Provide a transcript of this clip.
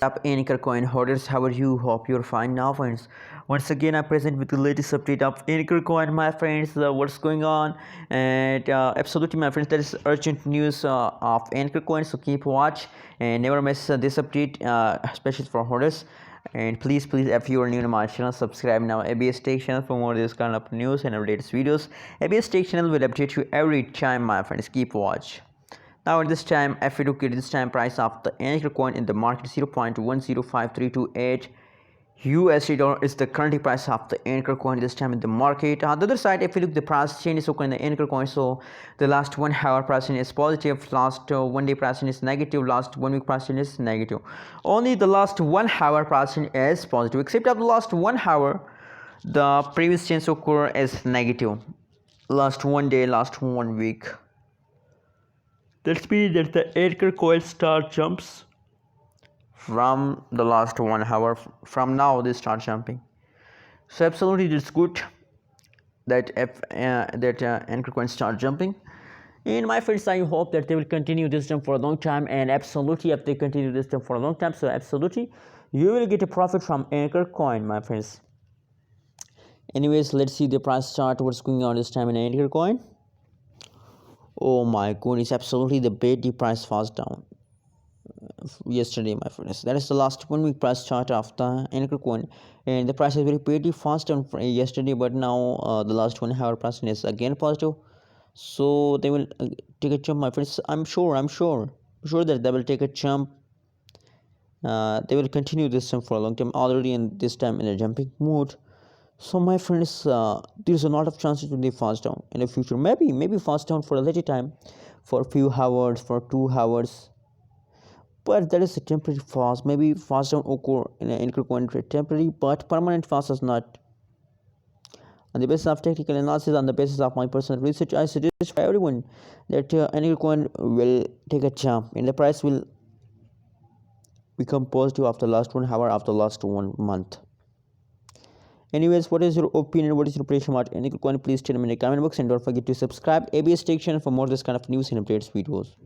Up Ankr coin holders, how are you? Hope you're fine now, friends. Once again, I present with the latest update of Ankr coin, my friends. What's going on? And absolutely, my friends, there is urgent news of Ankr coin, so keep watch and never miss this update, especially for holders. And please, if you are new to my channel, subscribe now. ABS Tech channel for more this kind of news and latest videos. ABS Tech channel will update you every time, my friends. Keep watch. Now at this time, if you look at this time price of the Ankr coin in the market, 0.105328 USD dollar is the current price of the Ankr coin this time in the market. On the other side, if you look at the price change so in the Ankr coin, so the last 1 hour pricing is positive, last 1 day pricing is negative, last 1 week pricing is negative. Only the last 1 hour pricing is positive, except of the last 1 hour, the previous change occur is negative. Last 1 day, last 1 week. That means that the Ankr coin start jumps from the last 1 hour. From now they start jumping. So absolutely it's good that Ankr coin start jumping. And my friends, I hope that they will continue this jump for a long time. And absolutely, if they continue this jump for a long time, so absolutely you will get a profit from Ankr coin, my friends. Anyways, let's see the price chart. What's going on this time in Ankr coin? Oh my goodness, absolutely the daily price falls down yesterday, my friends. That is the last 1 week price chart of the Ankr coin, and the price is very pretty fast down yesterday, but now the last 1 hour price is again positive, so they will take a jump, my friends. I'm sure that they will take a jump. They will continue this jump for a long time already, and this time in a jumping mood. So my friends, there's a lot of chances to be fast down in the future. Maybe fast down for a little time, for a few hours, for 2 hours. But that is a temporary fast. Maybe fast down occur in an Ankr coin temporary, but permanent fast is not. On the basis of technical analysis, on the basis of my personal research, I suggest for everyone that Ankr coin will take a jump, and the price will become positive after last 1 hour, after last 1 month. Anyways, what is your opinion? What is your prediction about Ankr coin? Please tell me in the comment box, and don't forget to subscribe ABS Tech channel for more this kind of news and updates videos.